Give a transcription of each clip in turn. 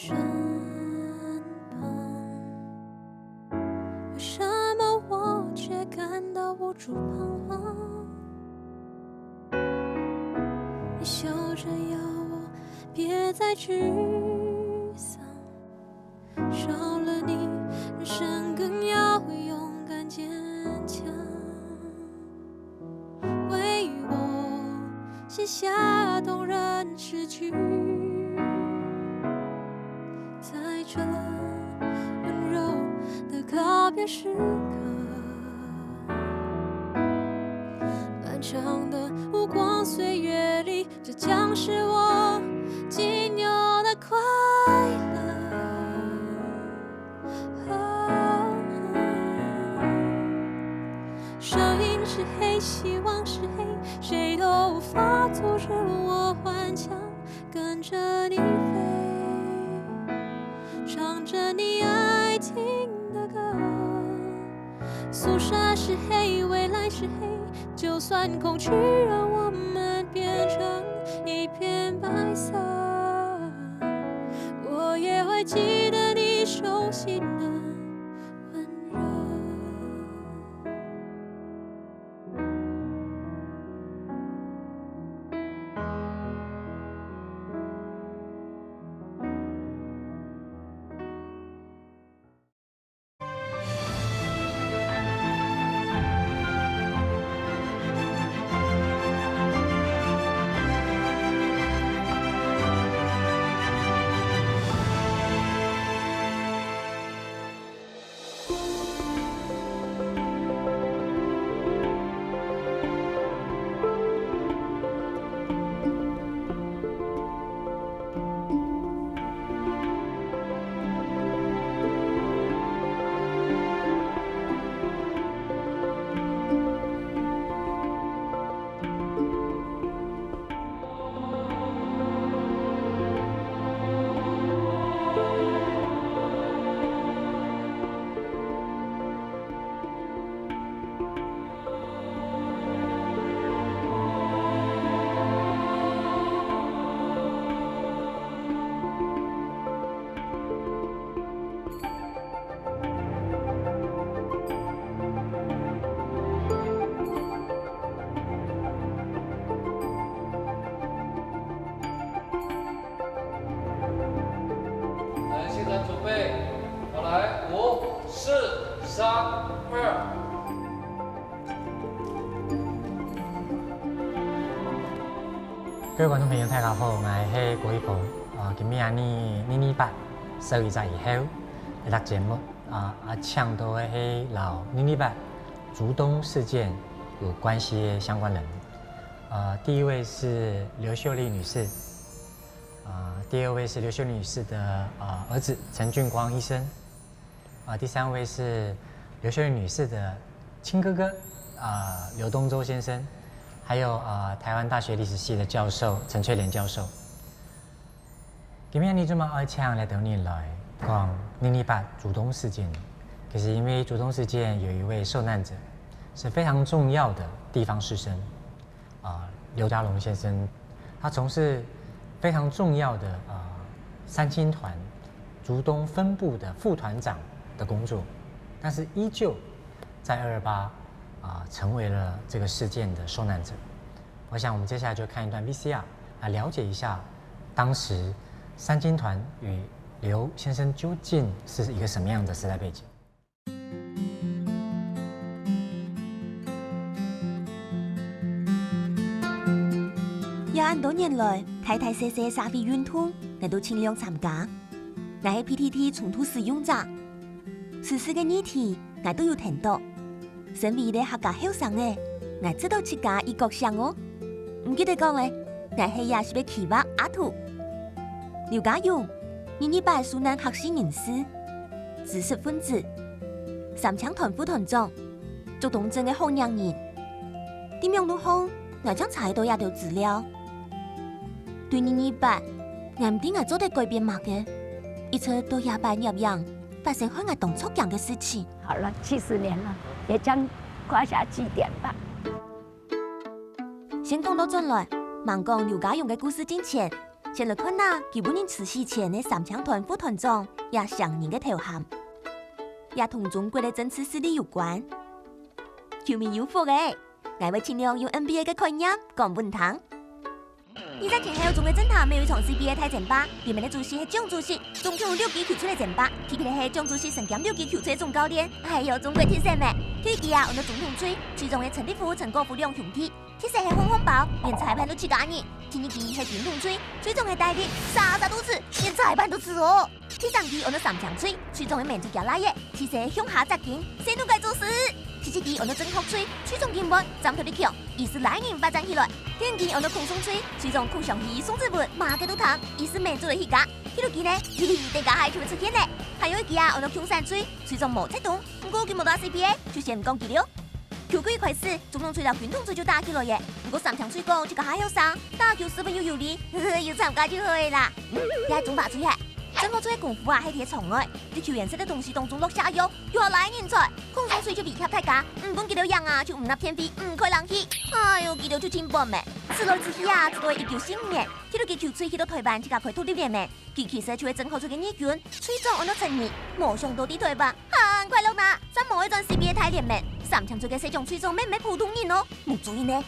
身旁，为什么我却感到无助彷徨？你笑着要我别再沮丧，少了你，人生更要勇敢坚强。为我写下动人诗句，在这温柔的告别时刻，漫长的无光岁月里，这将是我仅有的快乐。声音是黑，希望是黑，谁都无法阻止我顽强跟着你飞，唱着你爱听的歌。宿舍是黑，未来是黑，就算空气让我们变成一片白色，我也会记得你手心的温热。各位观众朋友，大家好，我是郭一峰。今年呢，2812集以後一檔節目搶到的是老28竹東事件有關係的相關人。第一位是劉秀麗女士，第二位是劉秀麗女士的兒子陳俊光醫生，第三位是劉秀麗女士的親哥哥劉東洲先生。还有台湾大学历史系的教授陈翠莲教授。今天你这么爱抢来等你来讲008竹东事件，可是因为竹东事件有一位受难者是非常重要的地方士绅刘家龙先生，他从事非常重要的三青团竹东分部的副团长的工作，但是依旧在228。成为了这个事件的受难者。我想我们接下来就看一段 VCR 来了解一下当时三青团与刘先生究竟是一个什么样的时代背景。有很多年來，大大小小社會運動，我都盡量參加。我係 PTT 重土使用者，時事嘅議題我都有聽到。身為咧客家後生嘅，我知道自家異國想哦。唔記得講咧，我係也是要期望阿土、劉家勇、228受難學士人士、知識分子、三青團副團長、竹東鎮嘅好人人。點樣都好，我將查到一條資料。對228，我唔知我做得改變乜嘅，一切都也拜入樣，發生喺我當初講嘅事情。好了，70年了，也將掛下句點吧。先講到這來，忙講劉家勇嘅故事之前，先来看呐，基本人辞世前的三枪团副团长也上任的头衔，也同中国的政治势力有关。球迷有福诶，我会尽量用 NBA 的概念讲本堂。20前后中国政坛没有一场 CBA 太前吧，里面的主席是蒋主席，总共有6支球出来前吧，批评的是蒋主席身兼6支球队总教练，还有中国铁线咩？这支啊，我们总统吹，其中的陈立夫、陈国富两兄弟，铁线是红红包，连裁判都7个人。第2支是总统吹，最终的代理30多次，连裁判都吃哦。第3支我们3枪吹，最终的民主家拉耶，其实向下扎根，谁都该做事。第4支我们正确吹，最终根本站头的强，意思来年发展起来。第5支我们空松吹，最终空上去宋子文马给都谈，意思民主的起家。第6支呢，大家还是会出现的。还有一支啊，我们空山吹，最终无出动，不过佢冇打 CBA， 就先唔讲佢了。球季开始，总统吹到军统吹就打起来耶。不过3枪吹过，这个还要上，打球10分有利，有参加就好啦。也总把吹下。正好做功夫啊，喺啲床外，啲球员识得同时当中落下药，又来人才，空中水就比较大家，唔管几条样啊，就唔立天飞，唔开冷气，哎呦，几条就真笨咩？此来之去啊，只多一球性命，睇到佢球吹去到台湾，即刻开土里面咩？其实就係正好做嘅义军，吹中按到成年，冇上到啲台灣，很快樂啦！真冇一陣 CBA 太連咩？3槍做嘅4種吹中，咩普通人咯？冇注意呢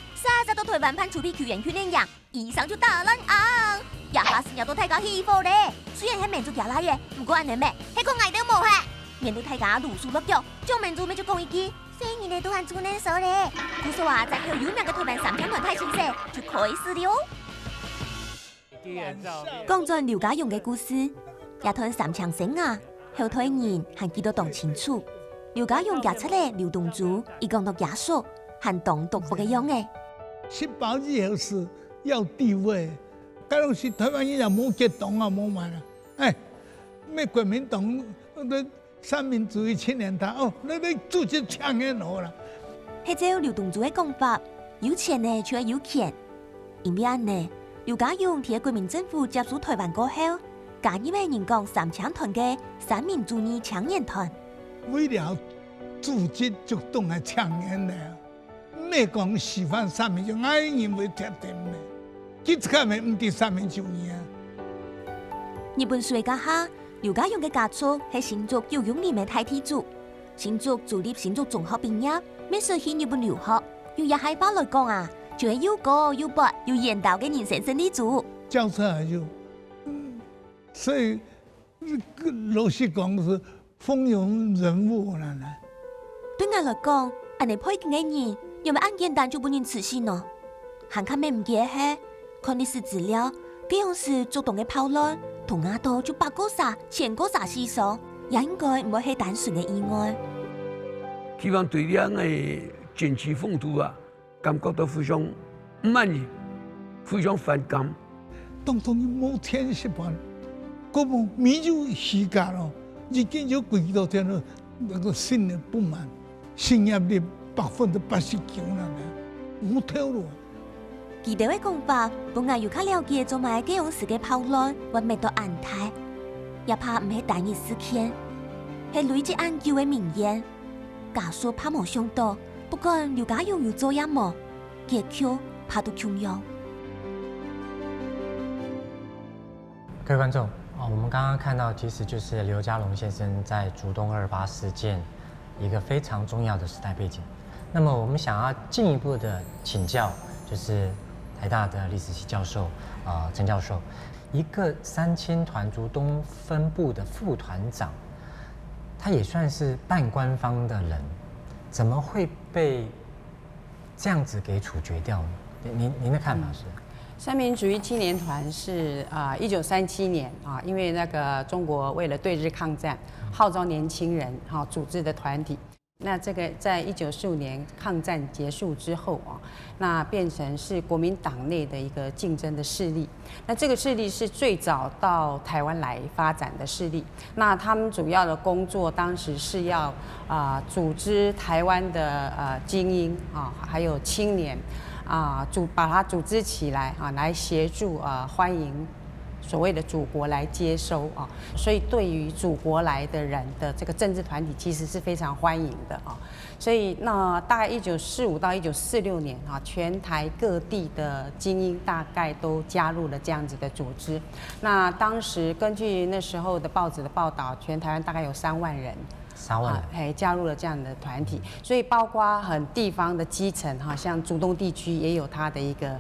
，30到台灣判處比球員訓練營，以上就打爛啊！廿下時又到大家起火咧，雖然係民族家來嘅，唔過安尼咩？係個嗌都冇係。面對大家如數落腳，將民族咪就講一句，4年嚟都還做難受咧。故說話在後有名嘅台灣3槍團太先生就開始了。講咗劉家勇嘅故事，也同3槍生啊，後台人還記得當清楚。劉家勇嫁出嚟劉東珠，伊講到家屬，還當獨服嘅樣嘅。18以後是要地位，假如是台灣人也冇激動啊，冇嘛啦。哎，咩國民黨那三民主義青年團哦，那組織搶嘅好啦。係照劉東珠嘅講法，有錢呢就係有權，因為安呢。劉家勇喺國民政府接手台灣過後，加入係人講3槍團嘅三民主義青年團。為了組織就當係青年咧，咩講喜歡三民主義，我認為特點咧，佢只係咪唔係三民主義啊？日本書家下，劉家勇嘅家族係新竹有用年嘅太地主，新竹主立新竹中學畢業，咩時去日本留學，用日系話來講啊。就係又高又白又嚴道嘅人生勝利組。教出來就，所以老實講是風雲人物啦。對我來講，安尼配景嘅人，有冇按簡單就不能辭世呢？還看咩唔記係，看歷史資料，這樣是主動嘅跑亂，同亞度就8個殺、1000個殺死數，也應該唔會係單純嘅意外。希望對呢嘅政治風度啊。感覺到非常唔滿意，非常反感。當中冇天習慣，嗰個民主時間咯，已經有幾多天咯，那個心裡不滿，失業率89%啦，冇跳咯。佢哋嘅講法，本來有較了解做埋這樣事嘅討論，或未到安泰，也怕唔係單一事件，係累積研究嘅名言，家屬怕冇想到。不管劉家勇有做乜麼，結局怕都窮樣。各位觀眾，我們剛剛看到，其實就是劉家龍先生在竹東228事件一個非常重要的時代背景。那麼我們想要進一步的請教，就是台大的歷史系教授陳教授，一個3槍團竹東分部的副團長，他也算是半官方的人。怎麼會被這樣子給處決掉呢？您的看法是？三民主義青年團是1937年因為那個中國為了對日抗戰，號召年輕人組織的團體。那這個在1945年抗戰結束之後那變成是國民黨內的一個競爭的勢力。那這個勢力是最早到台灣來發展的勢力。那他們主要的工作當時是要組織台灣的精英還有青年把它組織起來來協助歡迎所谓的祖国来接收啊，所以对于祖国来的人的这个政治团体其实是非常欢迎的啊。所以那大概1945到1946年啊，全台各地的精英大概都加入了这样子的组织。那当时根据那时候的报纸的报道，全台湾大概有3万人。3万加入了这样的团体，所以包括很地方的基层哈，像竹东地区也有它的一个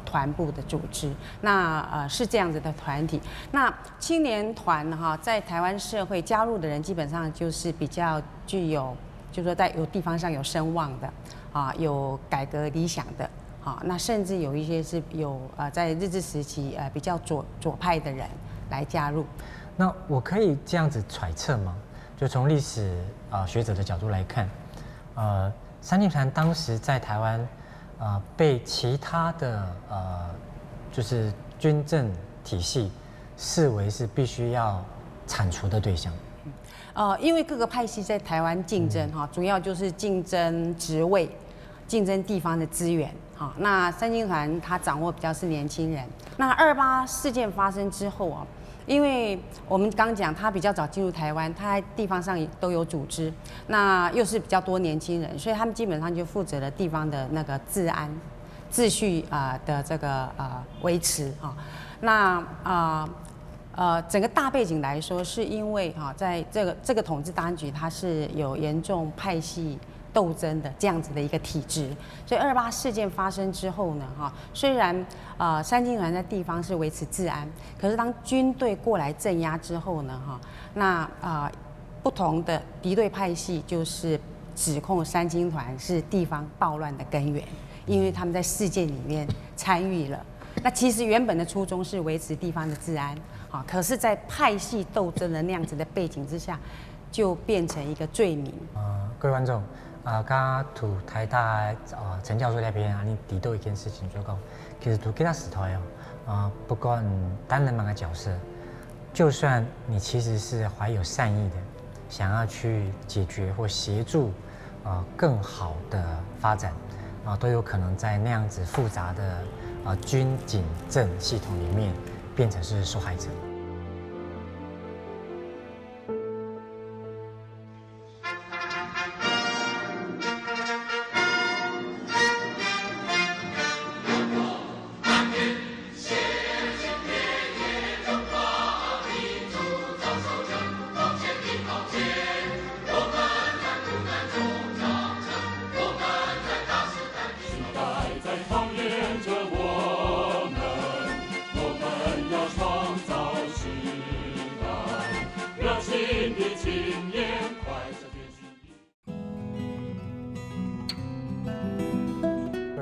团部的组织，那是这样子的团体。那青年团哈，在台湾社会加入的人基本上就是比较具有，就是说在有地方上有声望的啊，有改革理想的啊，那甚至有一些是有在日治时期比较左派的人来加入。那我可以这样子揣测吗？就从历史学者的角度来看，三青团当时在台湾被其他的就是军政体系视为是必须要铲除的对象。因为各个派系在台湾竞争哈，主要就是竞争职位、竞争地方的资源。好，那三青团它掌握比较是年轻人。那228事件发生之后啊。因为我们刚讲，他比较早进入台湾，他在地方上都有组织，那又是比较多年轻人，所以他们基本上就负责了地方的那个治安、秩序的这个维持啊。那整个大背景来说，是因为在这个统治当局，它是有严重派系斗争的这样子的一个体制，所以228事件发生之后呢，虽然三青团在地方是维持治安，可是当军队过来镇压之后呢，那不同的敌对派系就是指控三青团是地方暴乱的根源，因为他们在事件里面参与了。那其实原本的初衷是维持地方的治安，可是，在派系斗争的那样子的背景之下，就变成一个罪名。各位观众。刚涂台大陈教授那边你提到一件事情，就讲其实读其他时代不管担任哪个角色，就算你其实是怀有善意的，想要去解决或协助更好的发展都有可能在那样子复杂的军警政系统里面变成是受害者。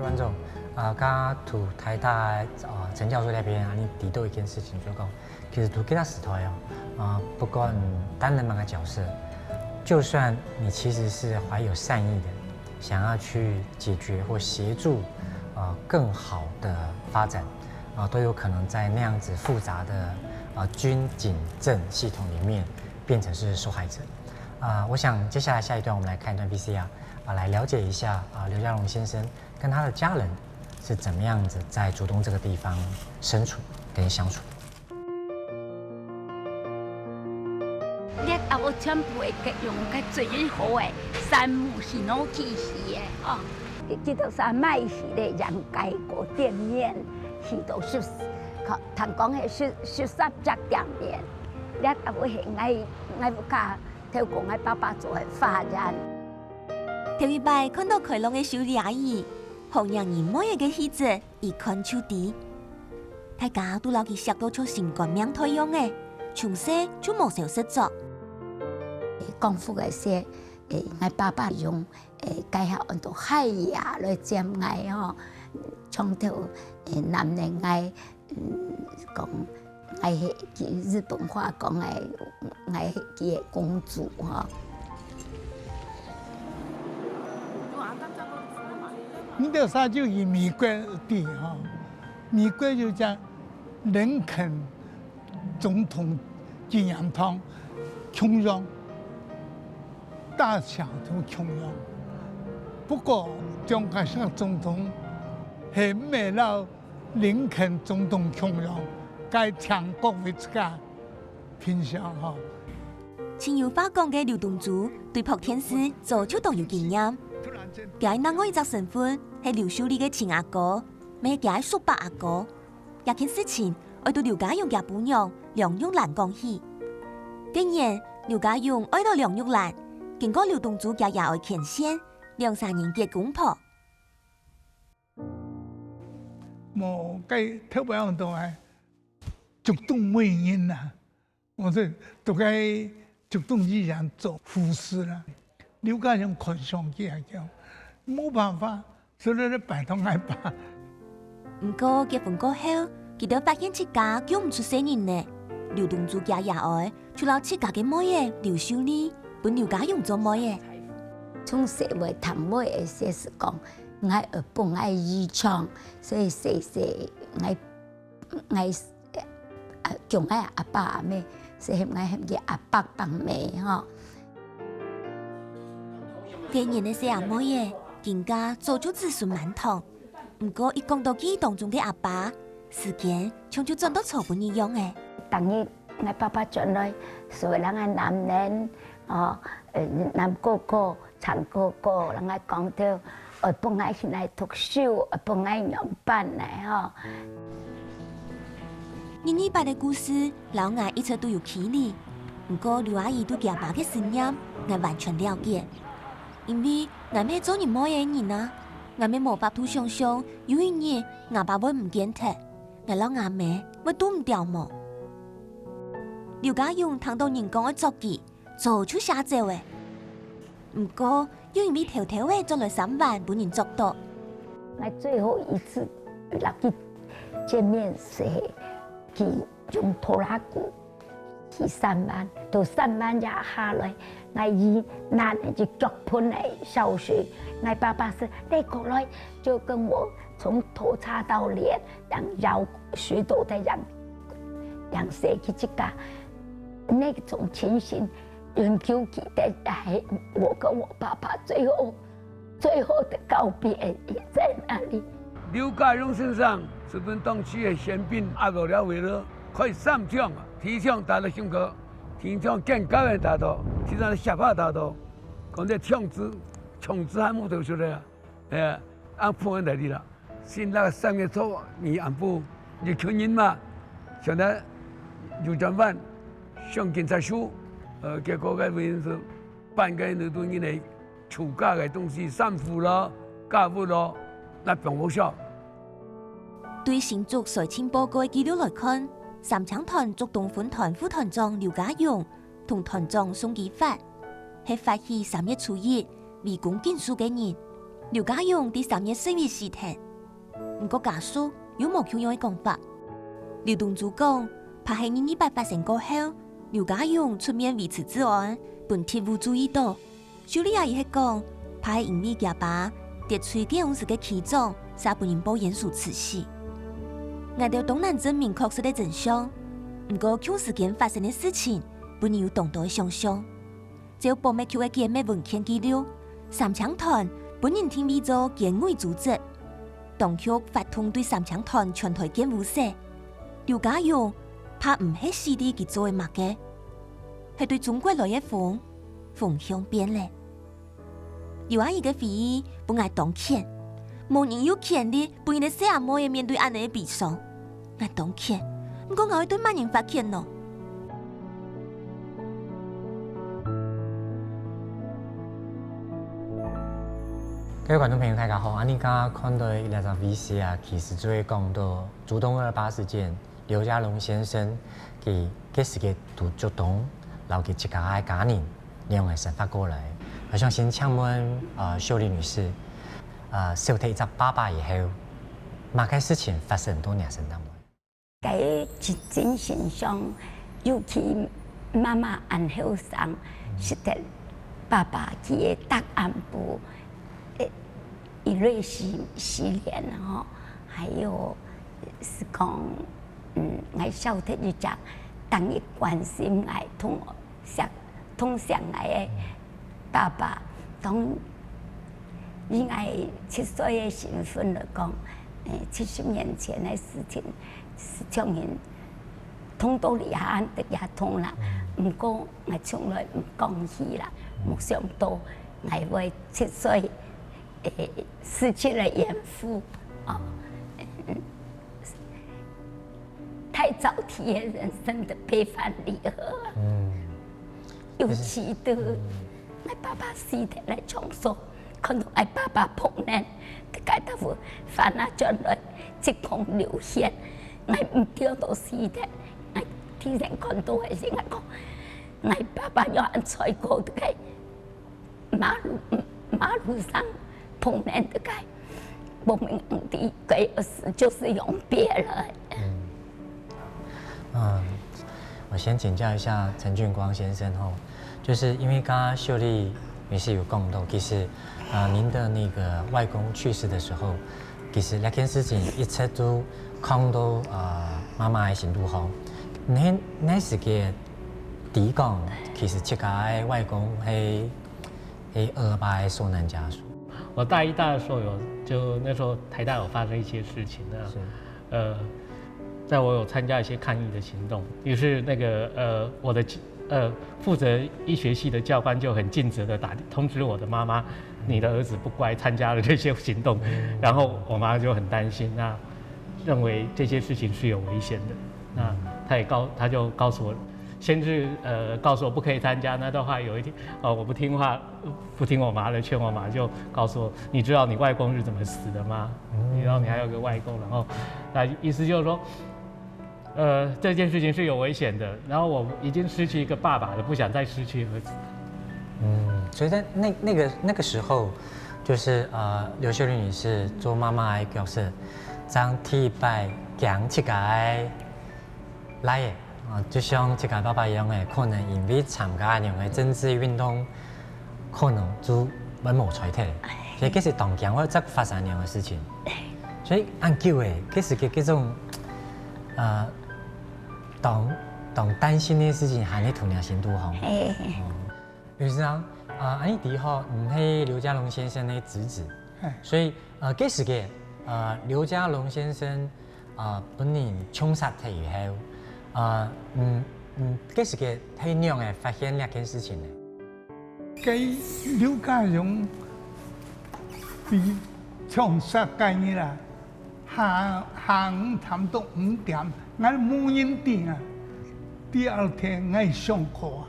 观众刚涂台大陈教授那边你提到一件事情，就讲其实读其他时代不管担任哪个角色，就算你其实是怀有善意的，想要去解决或协助更好的发展都有可能在那样子复杂的军警政系统里面变成是受害者。我想接下来下一段我们来看一段 VCR来了解一下刘家荣先生跟他的家人是怎么样子在竹东这个地方身处跟相处。你阿母全部会用个最好的山木是孬气死的哦。这道山麦是咧让街过店面是都是，谈讲是13只店面，你阿母是爱不卡。透过我爸爸做的发展，头一摆看到开朗的小李阿姨，好让人每一个戏子一看就知。大家都留佢食到出新冠命退样嘅，從細就冇少識做。功夫嘅些，我爸爸用介下很多海牙來占愛吼，從頭男人愛講。愛日本話講愛嘅公主哈。5.3就以美國地哈，美國就講林肯總統紀念堂窮樣，大小都窮樣。不過蔣介石總統係沒到林肯總統窮樣。该强国为自家拼销吼。亲友法讲嘅刘东珠对朴天师早就都有经验。佢另外一隻身份係劉秀麗嘅親阿哥，咩佢係叔伯阿哥。一件事情愛到劉家勇嘅伴娘梁玉蘭講起。竟然劉家勇愛到梁玉蘭，經過劉東珠嘅也愛牽線，2、3年結公婆。冇計特別樣多係主動媒人啦，我哋都該主動依然做護士啦。劉家勇看上去係叫冇辦法，所以咧拜託嗌爸。不過結婚過後，佢都發現自家叫唔出世人呢。劉東珠嘅也愛，除了自家嘅妹嘢劉秀麗，本劉家勇做妹嘢。從社會談妹嘅時是講，愛本愛依唱，所以細細愛仲愛阿爸阿妹，所以愛嘅阿爸幫妹嗬。今年嘅細阿妹嘢，更加早就子孫滿堂。不過一講到記憶當中嘅阿爸，時間像就轉到錯半一樣嘅。當日我爸爸轉來，所以人個男人男哥哥、長哥哥，人個講到我本來是來讀書，我本來上班嚟嗬。呢班嘅故事，老外一直都有起理。不過劉阿姨對阿爸嘅信念，我完全了解。因為我咩做人冇嘢人啊，我咩無法度想象有一日阿爸會唔見佢，我老阿妹會都唔掉毛。劉家勇聽到人講嘅作記，早就寫走嘅。不過又因為偷偷嘅做了3萬，本人做到。我最後一次落去見面時，佢用拖拉機去3萬，到3萬也下來。我姨拿那隻腳盆嚟燒水，我爸爸說：你過來就跟我從頭擦到臉，讓繞水都在讓洗去這個那種情形，永久記得係我跟我爸爸最後的告別也在那裡。劉家勇先生是本當區的先兵，壓到了為了可以上將啊，提倡打了胸口。平常更高的大道，其他的下巴大道，講啲槍支還冇到出來啊！按破案來的啦，先那個3月初你安保一群人嘛，上來6點半上警察署，結果個為是辦個那種人嚟處假嘅東西，散戶咯、家務咯，那並冇效。對新竹財青報告嘅記錄來看。三槍團竹東分團副團長劉家勇同團長宋基發係發起3月初1圍攻建樹嘅人。劉家勇第3月4日死停，不過家屬有冇同樣嘅講法。劉東珠講，怕係228發生過後，劉家勇出面維持治安，本鐵無注意到。秀麗阿姨係講，怕係因為家爸跌碎電紅時嘅起狀，使本人報嚴肅辭死。我哋當然證明確實的真相，不過搶時間發生的事情，本有動盪的想象。照報滅 Q 嘅檢咩文獻記錄，三槍團本人聽味做檢委組織，當局發通對三槍團全台檢無赦。劉家勇怕唔係死地佢做嘅物嘅，係對中國來嘅風向變咧。劉阿姨嘅回憶本係當權。冇人有權利不因的細阿妹嘅面對安尼嘅悲傷，我當權，唔過我會對萬人發權咯。各位觀眾朋友，大家好！我哋而家看到一兩張 VC 啊，其實就會講到竹東228事件，劉家龍先生佢嗰時嘅到竹東，然後佢一家嘅家人兩個生發過來。我想先請問秀麗女士。小弟在爸爸以後，乜嘅事情發生到人生當中？喺一種現象，尤其媽媽安後生，是得爸爸佢嘅大安部，一類洗臉吼，還有是講，我小弟就講，當一關心我通常我嘅爸爸，當以我7歲嘅身份來講，70年前嘅事情是將人通道里下得也通啦。唔过我从来唔讲戏啦，冇想到我会7岁失去了养父啊。太早体验人生的悲欢离合，尤其对我爸爸死的来讲说，看到我爸爸碰难，大家都会烦恼将来疾痛流血，我唔听到死的，我天天看到的是我讲，我爸爸要按菜过的个马路上碰难的个，我们的个事就是用别人。我先请教一下陈俊光先生哦，就是因为刚刚秀丽女士有讲到，其实您的那个外公去世的时候，其实那件事情一切都看到妈妈的心路吼，那时嘅抵讲，其实这个外公係2爸的受难家属。我大一、大二的时候就那时候台大有发生一些事情在我有参加一些抗议的行动，于是那个我的负责医学系的教官就很尽责的通知我的妈妈，你的儿子不乖，参加了这些行动，然后我妈就很担心，那认为这些事情是有危险的，那他就告诉我，先是告诉我不可以参加，那的话有一天我不听话，不听我妈的劝，我妈就告诉我，你知道你外公是怎么死的吗？你知道你还有个外公，然后那意思就是说。这件事情是有危险的，然后我已经失去一个爸爸了，不想再失去儿子。所以在那个时候，就是刘秀丽女士做妈妈的角色，将替拜讲这个来的就像这个爸爸一样的，可能因为参加那样的政治运动，可能就稳无才体，所以这是当讲或者发生那样的事情。所以按叫的，这是这种当担心的事情，还你同样心都好。刘先生，安尼的话，唔係劉家龍先生的侄子，所以這時嘅劉家龍先生本年槍殺體以後，這時嘅係點樣嘅發現呢件事情呢？佢劉家龍被槍殺嗰日啦，下午差唔多5點。我冇人定啊，第二天我上課啊，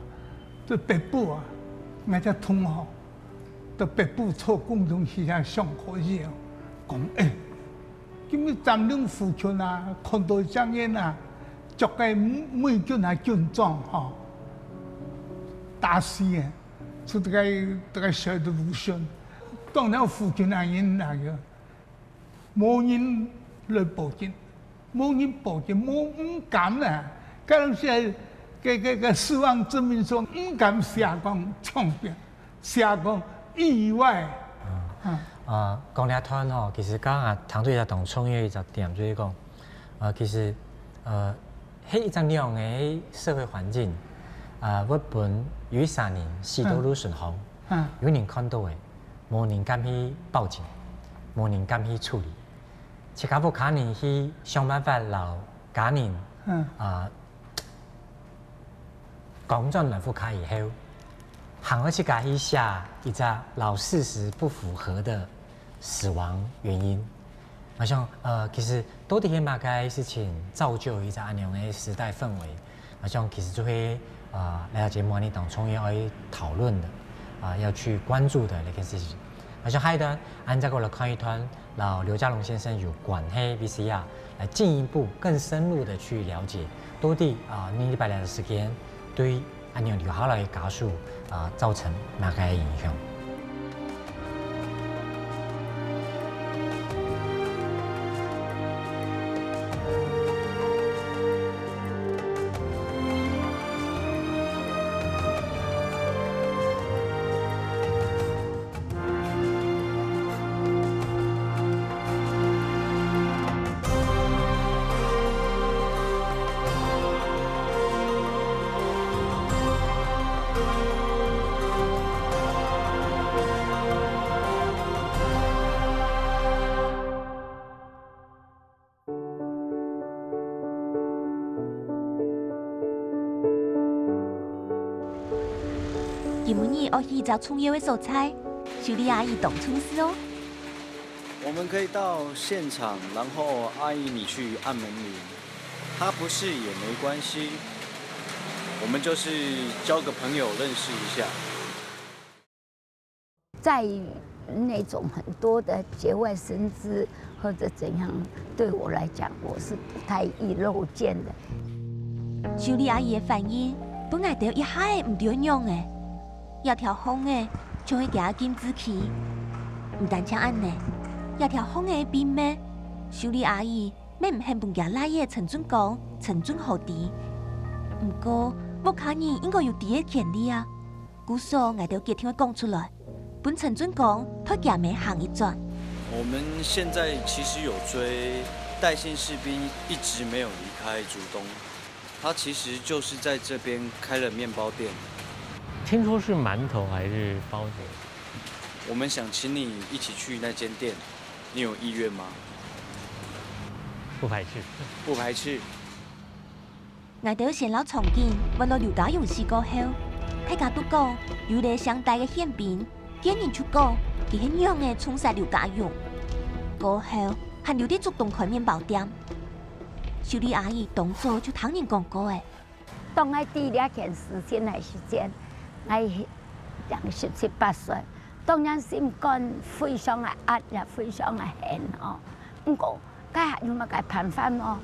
在北部啊，我只同學到北部做工程師啊上課時候，講今日佔領附近啊，看到這樣啊，逐個美軍啊軍裝嚇，打死嘅，就這個小的路線，當然附近啊人那個，冇人來報警。冇人報警，冇唔敢啦。嗰陣時個死亡證明書唔敢寫講槍斃，寫講意外。講呢一段吼，其實講談對一同創業一個點就是講，其實喺一種樣嘅社會環境，日本有3年四道路順行，有人看到嘅，冇人敢去報警，冇人敢去處理。切卡布卡尼去想辦法留家人講咗兩副卡以後，行而去家去寫一個老事實不符合的死亡原因。我想其實到底係乜嘅事情造就一個咁樣嘅時代氛圍？我想其實就會來到節目呢當中要討論的要去關注的那件事情。我想下一段按照我來看一段。老劉家龍先生有關係 VCR 來進一步更深入的去了解，到底呢禮拜的時間對咁樣留下來嘅家屬造成乜嘅影響？今日我去找重要的素材，修理阿姨动厨师哦。我们可以到现场，然后阿姨你去按门铃，她不是也没关系，我们就是交个朋友认识一下。在那种很多的节外生枝或者怎样，对我来讲我是不太易漏见的。修理阿姨的反应，本来就一下子唔对用的，要条风的就会加金子去，唔但像安尼。一条风的边咩？修理阿姨咩唔肯帮家拉嘢陈准讲，陈准好啲。不过木卡人应该有啲嘅权利啊。故说我哋要听佢讲出来，本陈准讲，他家没行一转。我们现在其实有追带线士兵，一直没有离开竹东，他其实就是在这边开了面包店。听说是馒头还是包子？我们想请你一起去那间店。你有意愿吗？不排斥，不排斥。我哋先老重建，揾到刘家勇士过后，大家都讲有嚟相大嘅宪兵，见人出讲，佢係样嘅冲杀刘家勇。过后还留啲主动开面包店。修理阿姨当初就听人讲过嘅。当我第2件事情嘅时间，我17、18岁。当然心肝非常的压，也非常的恨哦。不过，家有乜嘅办法咯？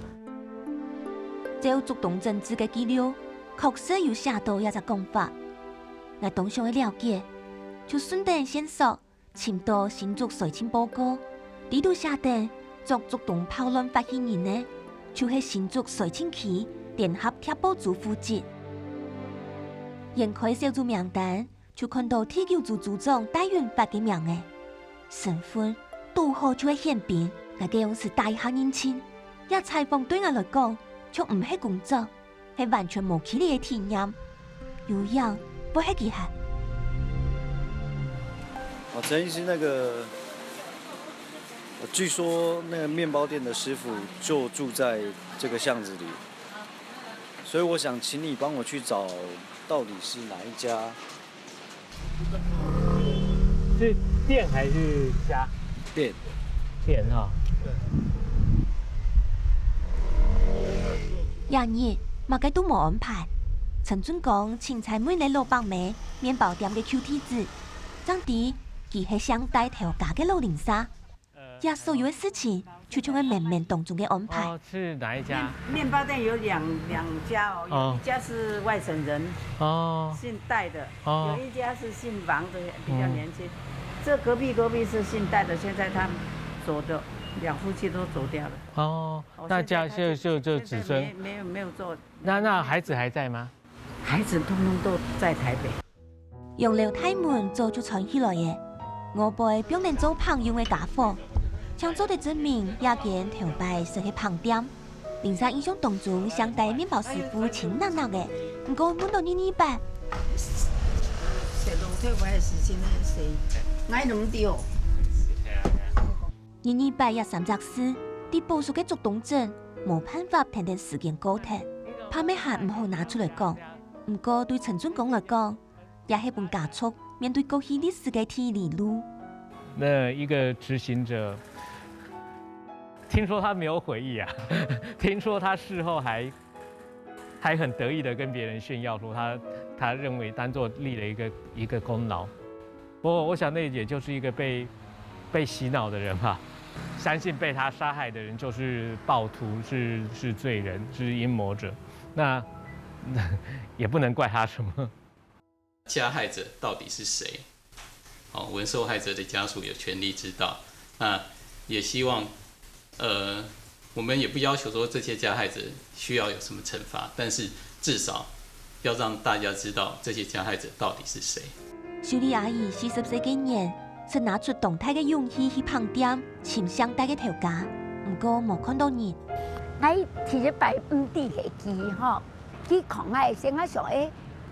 照竹东政治嘅记录，确实有写到一只讲法。我当上嘅了解，就顺便线索寻到新竹水情报告，呢度写定作竹东炮乱发起人呢，就是新竹水情区联合铁堡组负责。沿开小组名单。就看到铁球组组长戴元发嘅名嘅身份，拄好就系宪兵。我嘅样是大下年轻，一采访对我来讲，就唔系工作，系完全冇起嚟嘅体验。有样不系几下。陈医师，那个，据说那个面包店的师傅就住在这个巷子里，所以我想请你帮我去找，到底是哪一家。是店还是家？店。店哈。廿日，马街都冇安排。陈准讲，青菜每日600枚面包店嘅 QT 值，张啲佢係相帶條價嘅老零沙。呀，所有嘅事情就像喺面面當中嘅安排。哦，是哪一家？面包店有两家哦，有一家是外省人，哦，姓戴的，哦，有一家是姓王的，比较年轻。这隔壁是姓戴的，现在他们走的2夫妻都走掉了。哦，那家就子孙没有做。那孩子还在吗？孩子通通都在台北。用料太門做就傳起來嘅，我輩表能做朋友嘅家伙，想做的證明也見頭擺是去旁店。零三印象當中，相帶麵包師傅清冷冷嘅，唔過滿到200。食到頭擺嘅事情咧，是挨兩條。200也3隻事，啲報數嘅竹東鎮冇辦法停定時間高鐵，怕咩下唔好拿出嚟講。唔過對陳俊講嚟講，也係本加速面對過去歷史嘅天理路。那一個執行者，聽說他沒有悔意啊，聽說他事後還很得意的跟別人炫耀說他認為當作立了一個功勞。不過我想那也就是一個被洗腦的人吧，相信被他殺害的人就是暴徒，是罪人，是陰謀者。那也不能怪他什麼。加害者到底是谁？闻受害者的家属有权利知道。那也希望，我们也不要求说这些加害者需要有什么惩罚，但是至少要让大家知道这些加害者到底是谁。修理阿姨40歲嘅人，是拿出動態嘅勇氣去旁店尋相帶嘅條價，不過冇看到人。我其實擺5地嘅機吼。去抗癌，先我想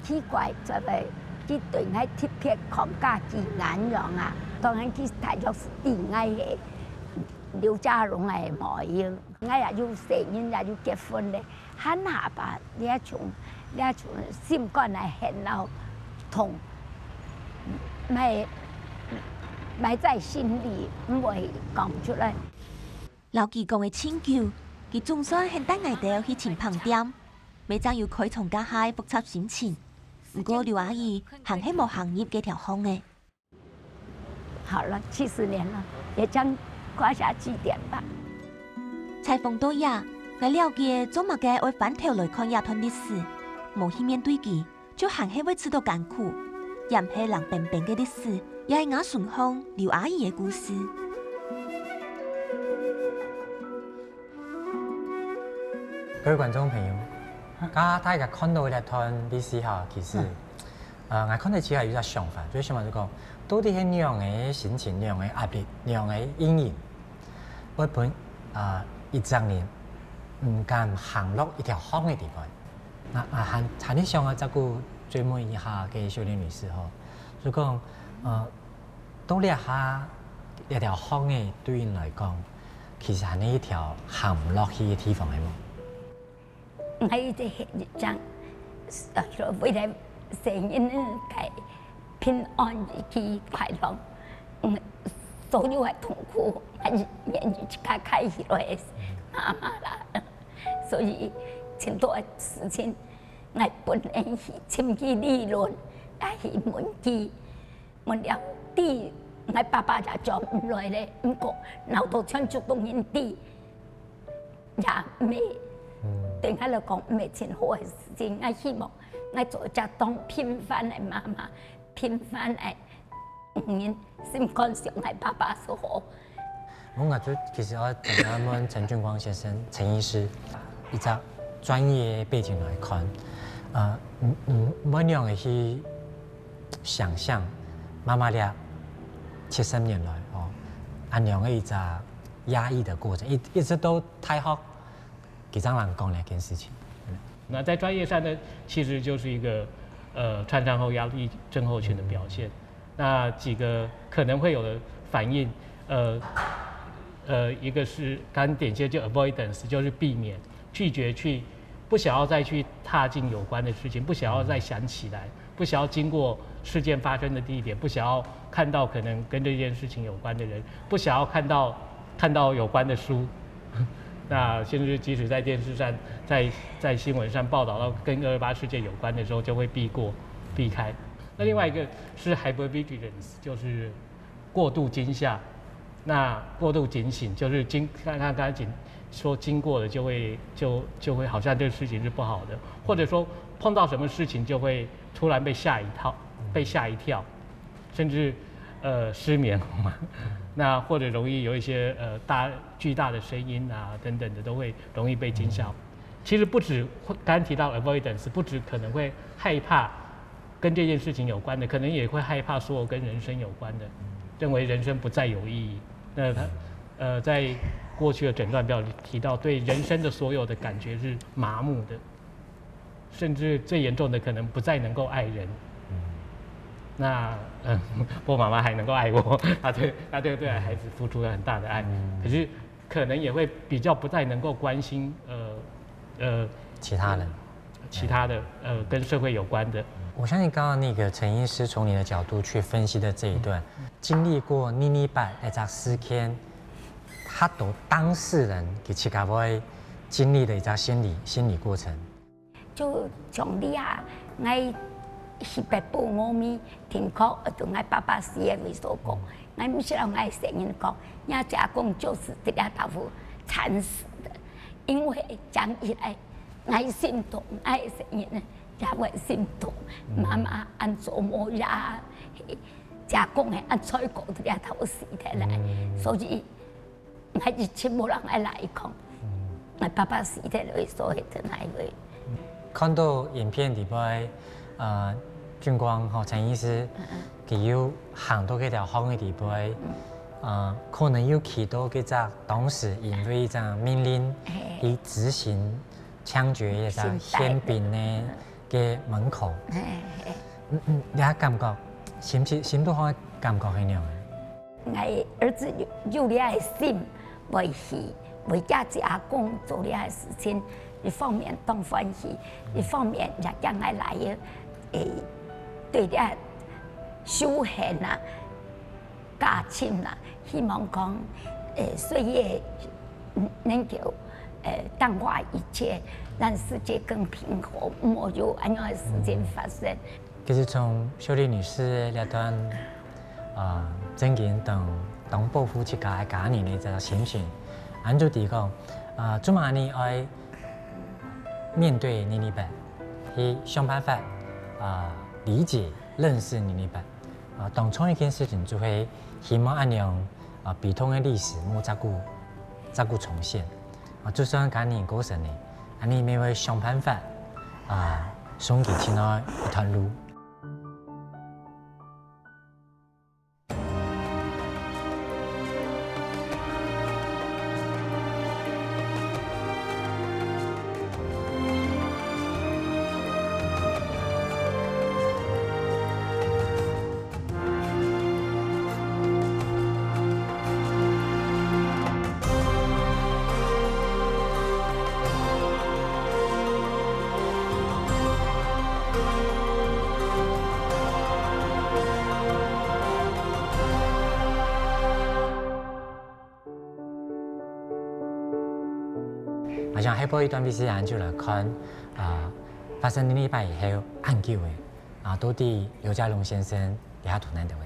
奇怪，就係去對我特別抗假機眼樣啊！當然去睇咗對我嘅劉家榮嘅模樣，我也要成人，也要結婚咧，很下巴呢一種心肝係很嬲痛，埋在心里，唔会讲出来。老技工的请求，佢总算很带外头去请旁店，每张要开创加海复杂心情。不过刘阿姨行喺无行业嘅条巷嘅。好了，70年了，也将挂下句点吧。采访到呀，我了解做乜嘅會反頭來看野團歷史，無去面對佢，就行起會知道艱苦，也唔係冷冰冰嘅歷史，也係我順風劉阿姨嘅故事。各位觀眾朋友，大家看到呢段歷史後，其實我看到只係有一個想法，就是想法就講，到底係樣嘅心情、樣嘅壓力、樣嘅陰影，會本100年唔敢行落一條巷嘅地方。行啲想照顧追問一下嘅小玲女士吼，就講到呢下一條巷嘅對人來講，其實係呢一條行唔落去嘅地方係冇。我一直講，為了生人嘅平安與快樂，所有嘅痛苦，我願意去開始來媽媽啦。所以很多事情，我本來是參與理論，但係問了啲，我爸爸就做唔來咧，不過腦到唱主動人啲，也未。對我來講，唔係真好嘅事情。我希望我做一當平凡嘅媽媽，平凡嘅人，心肝上係爸爸所好。我覺得其實我同阿們陳俊光先生、陳醫師一個專業背景來看，冇樣嘅去想象媽媽倆70年來按樣嘅一個壓抑的過程，一直都太好。給張蘭講兩件事情。那在專業上呢，其實就是一個創傷後壓力症候群的表現。那幾個可能會有的反應，一個是剛點些就 avoidance， 就是避免、拒絕去，不想要再去踏進有關的事情，不想要再想起來，不想要經過事件發生的地點，不想要看到可能跟這件事情有關的人，不想要看到有關的書。那甚至即使在電視上、在新聞上報道到跟228事件有關的時候，就會避開。那另外一個是 hypervigilance， 就是過度驚嚇。那過度警醒就是剛剛說經過了就會好像這個事情是不好的，或者說碰到什麼事情就會突然被嚇一跳，甚至失眠嘛。那或者容易有一些巨大的聲音啊等等的，都會容易被驚嚇。其實不止剛提到 avoidance， 不止可能會害怕跟這件事情有關的，可能也會害怕所有跟人生有關的，認為人生不再有意義。那他在過去的診斷表裡提到，對人生的所有的感覺是麻木的，甚至最嚴重的可能不再能夠愛人。那我媽媽還能夠愛我，她對孩子付出了很大的愛，可是可能也會比較不再能夠關心其他人，其他的跟社會有關的。我相信剛剛那個陳醫師從你的角度去分析的這一段，經歷過228那個事件，他都當事人其實佢會經歷的一個心理過程。就從你啊，我是白布我咪聽講，同我爸爸死嘅為所講，我唔知道我成人講，人家講就是這個豆腐慘死的，因為講起來我心痛，我成人也會心痛，媽媽按做冇呀，家公係按採購這個頭死的來，所以我一直冇人來講，我爸爸死的為所以真係會。看到影片裡邊，俊光和陳醫師佢要行到嗰條巷嘅地邊，可能要去到嗰隻當時因為一隻命令去執行槍決一隻憲兵呢嘅門口。你嘅感覺，心都可以感覺係點樣？我兒子有了心，為去為家家公做了事情，一方面當歡喜，一方面也將來對了修宪啊、加亲啦，希望讲岁月能够淡化一切，让世界更平和，莫有安样的事情发生。其实从秀丽女士那段曾经当保护自家家人的这个心情，俺就提讲做嘛呢爱面对尼尼白，去想办法理解认识尼尼白当初一件事情就会希望按样悲痛的历史莫再顾重现就算家人过身呢，俺你咪会想办法送给其他一段路。好像还播一段历史研究来看发生尼尼白以后研究的到底刘家龙先生也係圖難度嘅。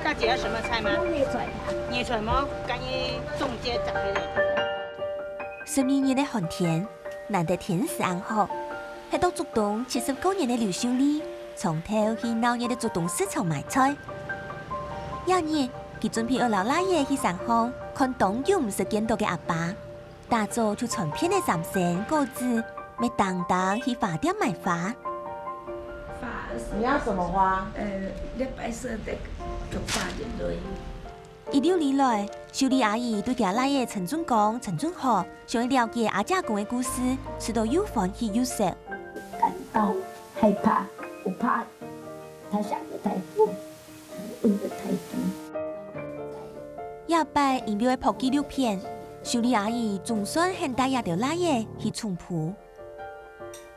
大姐要什么菜吗？椰菜麼？干嘢中街摘起嚟。12年的寒天，難得天時安好。喺到竹東79年的劉秀麗，從頭去鬧熱的竹東市場賣菜。有日，佢準備二老拉爺去上鄉，看當有50見到嘅阿爸，打造出全片的三線果子，咪當當去花店買花。你要什麼花？那白色的就花進去。16年來，秀麗阿姨對家拉爺陳俊光、陳俊豪想要了解阿姐公嘅故事，使到又歡喜又sợ。感到害怕，不怕他想的太多，問的太多。廿八因為拍紀錄片，秀麗阿姨總算很帶一條拉爺去重蒲。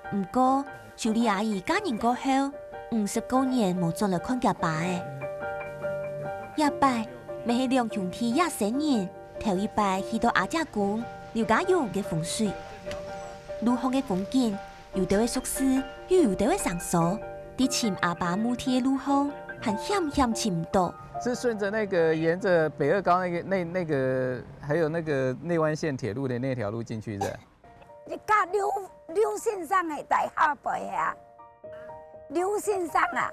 不過，秀麗阿姨嫁人過後，59年冇再來看家爸嘅。廿八咪係兩兄弟24年，頭一擺去到阿姐公劉家勇嘅風水，路旁嘅風景。有的會熟悉，又有的會上鎖。啲前阿爸母貼路後，還險尋唔到。是順着那個沿着北二高那個，還有那個內灣線鐵路的那條路進去的。你家劉先生係大下輩啊，劉先生啊。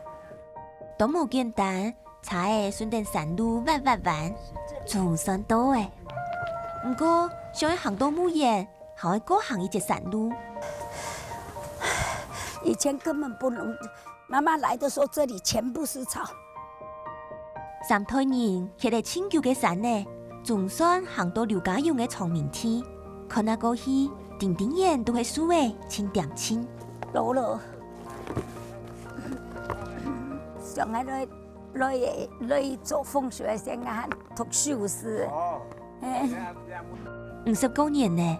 都冇簡單，踩嘅順定山路彎，仲算多誒。不過想要行到冇遠，還要過行一節山路。以前根本不能，媽媽來的時候，這裡全部是草。三台人企喺青丘嘅山呢，總算行到劉家勇嘅長明天，看那個戲，定眼都係數誒清點清。老了，上海來做風水先啊，讀書士。59年呢，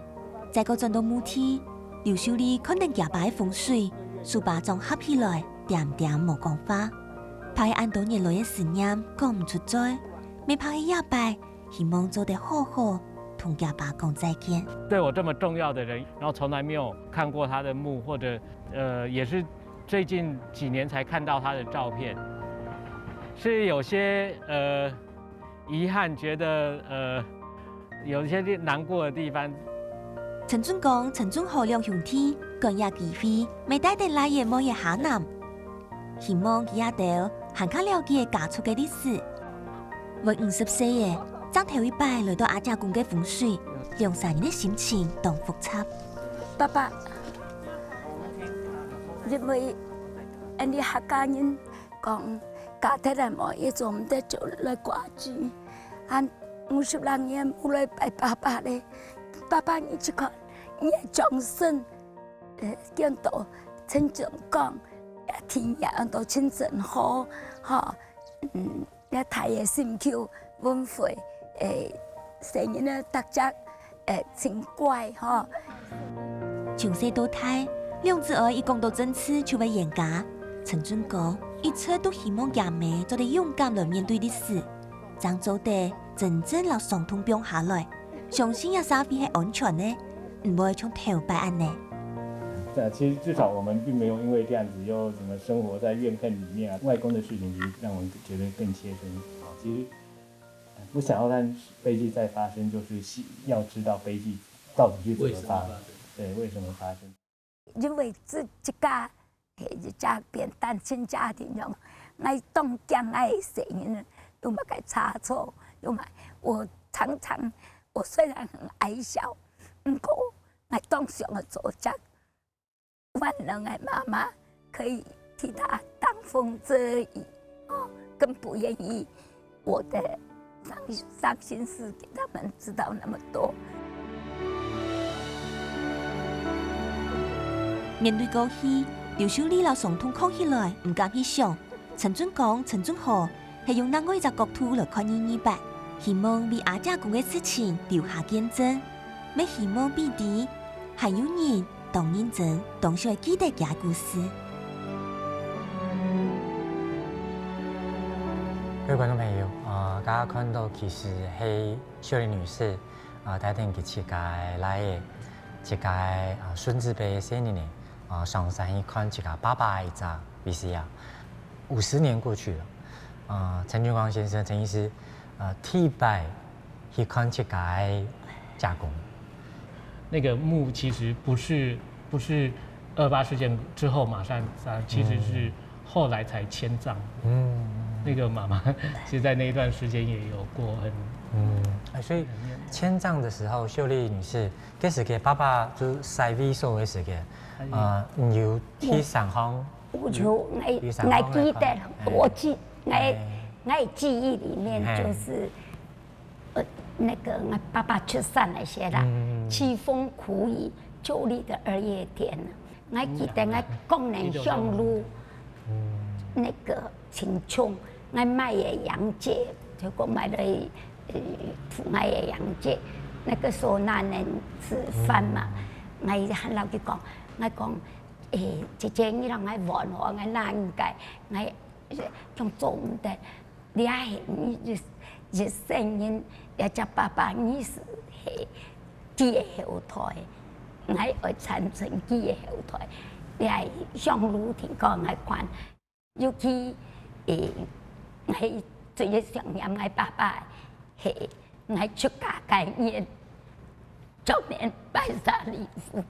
再個轉到母天，劉秀麗看定家爸嘅風水。書包裝合起來，點點冇講話，怕按多年來嘅思念講唔出嘴，未怕喺廿八，希望做得好好，同家爸講再見。對我這麼重要的人，然後從來沒有看過他的墓，或者也是最近幾年才看到他的照片，是有些遺憾，覺得有一些難過的地方。陳俊光、陳俊豪兩兄弟趕也機會，未帶定來爺某嘅下南，希望佢也到行較了解家族嘅歷史。為50歲嘅，爭頭一擺來到阿姐公嘅風水，2-3年嘅心情當複雜。爸爸，因為你客家人講家庭係冇嘢做唔得做來掛住，按50多年冇來拜爸爸咧。爸爸，你去看，你掌聲，見到陳俊光，天也都真好，哈，你睇嘅心口溫回，声音呢，大家真乖哈。从小到大，梁子娥一讲到政治就会演讲。陈俊高一切都希望爷妹做得勇敢来面对历史，将做得真正让伤痛放下来，相信也沙菲是安全的，唔会像头摆安尼。其实至少我们并没有因为这样子又什么生活在怨恨里面啊。外公的事情其实让我们觉得更切身。其实不想要让悲剧再发生，就是要知道悲剧到底是怎么发生，对，为什么发生？因为这家一家变单亲家庭用，爱动讲爱声音，又嘛该差错，又嘛我常常我虽然很矮小，不过爱动上的作家。万能的妈妈可以替他挡风遮雨，更不愿意我的伤心事给他们知道那么多。面对过去，刘秀丽老伤痛哭起来，唔敢去想。陈俊光、陈俊豪係用另外一個角度來看228，希望為阿姐講嘅事情留下見證，咩希望彼啲還有人。當認真，當小記得嘅故事。各位觀眾朋友，大家看到其實係秀麗女士，帶定佢自己來嘅，自己孫子輩生日呢，上山去看自己爸爸一隻 VCR。50年過去了，陳俊光先生、陳醫師，替白去看自己家公。那个墓其实不是28事件之后马上杀，其实是后来才迁葬。那个妈妈其实在那一段时间也有过所以迁葬的时候，秀丽女士嗰時嘅爸爸就細 V 數嘅時嘅，要去上方。我就我記得，我記憶裡面就是。那个我爸爸出山那些啦，凄風苦雨，舊歷的2月天，我記得我工人上路，那個青蔥，我買嘅洋街，結果買了我嘅洋街，那個時候男人吃飯嘛，我喊老佢講，我講姐姐你讓我玩我難解，我仲做唔得，你係你就聲音。也叫爸爸，你是係記嘅後台，我愛產生記嘅後台，你係上路聽講我看，尤其我最想念我爸爸係我出家概念，早年白紗禮服，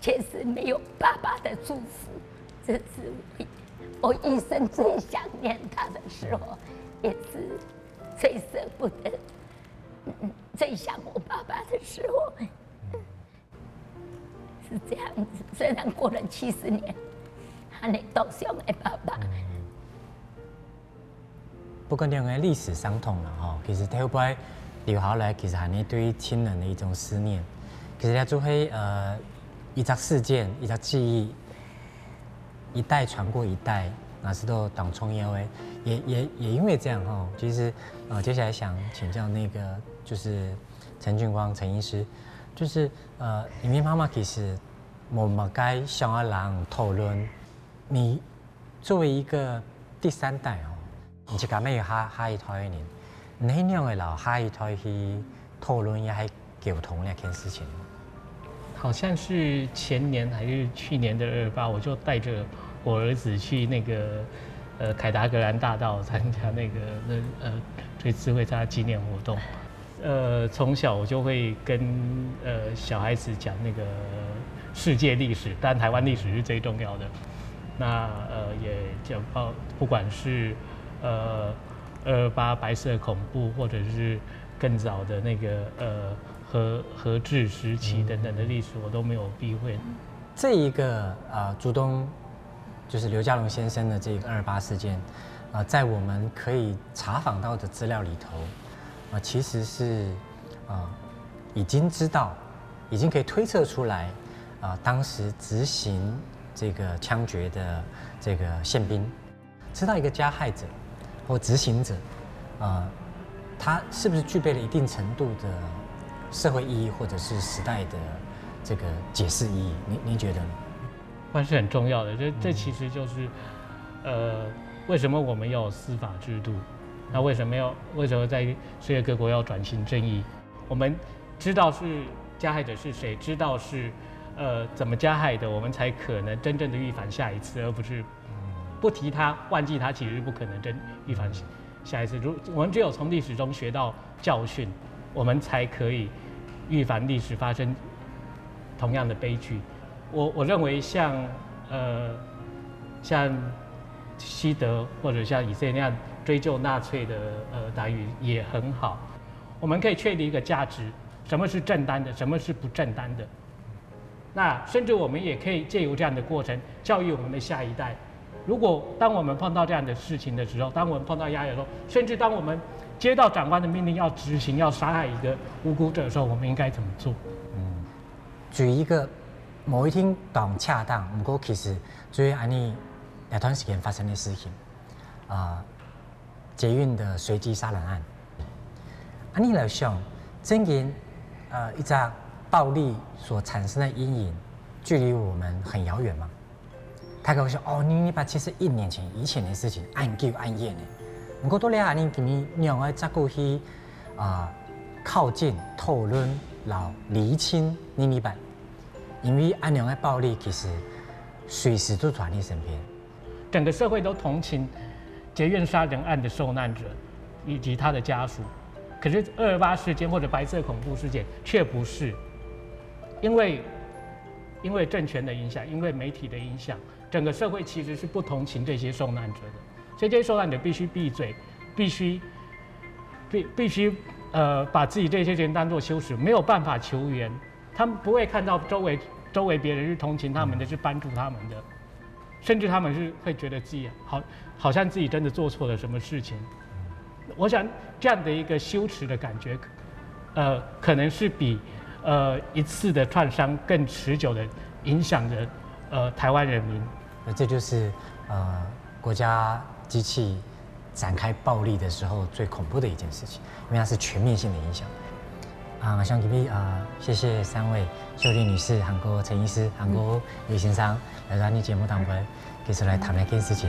確實沒有爸爸的祝福，這是我一生最想念他的時候，也是。最捨不得，最想我爸爸的時候，是這樣子。雖然過了70年，還你都想我爸爸。不過兩個歷史傷痛啦，其實後擺留下來，其實係你對親人的一種思念。其實咧就會一個事件，一個記憶，一代傳過一代。那是都黨重要誒，也因為這樣哈，其實接下來想請教那個就是陳俊光陳醫師，就是因為媽媽其實我們該想要人討論，你作為一個第3代哦，你就咁樣下一代嘅人，你樣嘅老下一代去討論也係溝通那件事情。好像是前年還是去年的228，我就帶着。我兒子去那個凱達格蘭大道參加那個追思會參加紀念活動。從小我就會跟小孩子講那個世界歷史，但台灣歷史是最重要的。那也講到不管是228白色恐怖，或者是更早的那個和治時期等等的歷史，我都沒有避諱。這一個竹東。就是劉家龍先生的這個228事件，在我們可以查訪到的資料裡頭，其實是已經知道，已經可以推測出來，當時執行這個槍決的這個憲兵，知道一個加害者或執行者，它是不是具备了一定程度的社会意义，或者是时代的这个解释意义？您觉得呢？关是很重要的，这其实就是，为什么我们要有司法制度？那为什么在世界各国要转型正义？我们知道是加害者是谁，知道是怎么加害的，我们才可能真正的预防下一次，而不是不提他、忘记他，其实是不可能真预防下一次。我们只有从历史中学到教训，我们才可以预防历史发生同样的悲剧。我认为像西德或者像以色列那样追究纳粹的待遇也很好。我们可以确立一个价值，什么是正当的，什么是不正当的。那甚至我们也可以借由这样的过程教育我们的下一代。如果当我们碰到这样的事情的时候，当我们碰到压力的时候，甚至当我们接到长官的命令要执行、要杀害一个无辜者的时候，我们应该怎么做？举一个某一天当恰当，不过其实最近安尼两段时间发生的事情，捷运的随机杀人案。安尼来想，真言一张暴力所产生的阴影，距离我们很遥远吗？他跟我说：“哦，你把其实1年前以前的事情按旧按验的，不过多了安尼今年两个照顾去靠近讨论、厘清你明白，因为安两个暴力其实随时都在你身边。整个社会都同情捷运杀人案的受难者以及他的家属，可是228事件或者白色恐怖事件却不是，因为政权的影响，因为媒体的影响，整个社会其实是不同情这些受难者的，所以这些受难者必须闭嘴，必须把自己这些人当作羞耻，没有办法求援，他们不会看到周围别人是同情他们的，是帮助他们的，甚至他们是会觉得自己好像自己真的做错了什么事情。我想这样的一个羞耻的感觉，可能是比一次的创伤更持久的影响着台湾人民。这就是国家机器展开暴力的时候最恐怖的一件事情，因为它是全面性的影响。我想这边谢谢3位秀丽女士、韩国陈医师、韩国李先生来到你节目当中，其实来谈那件事情。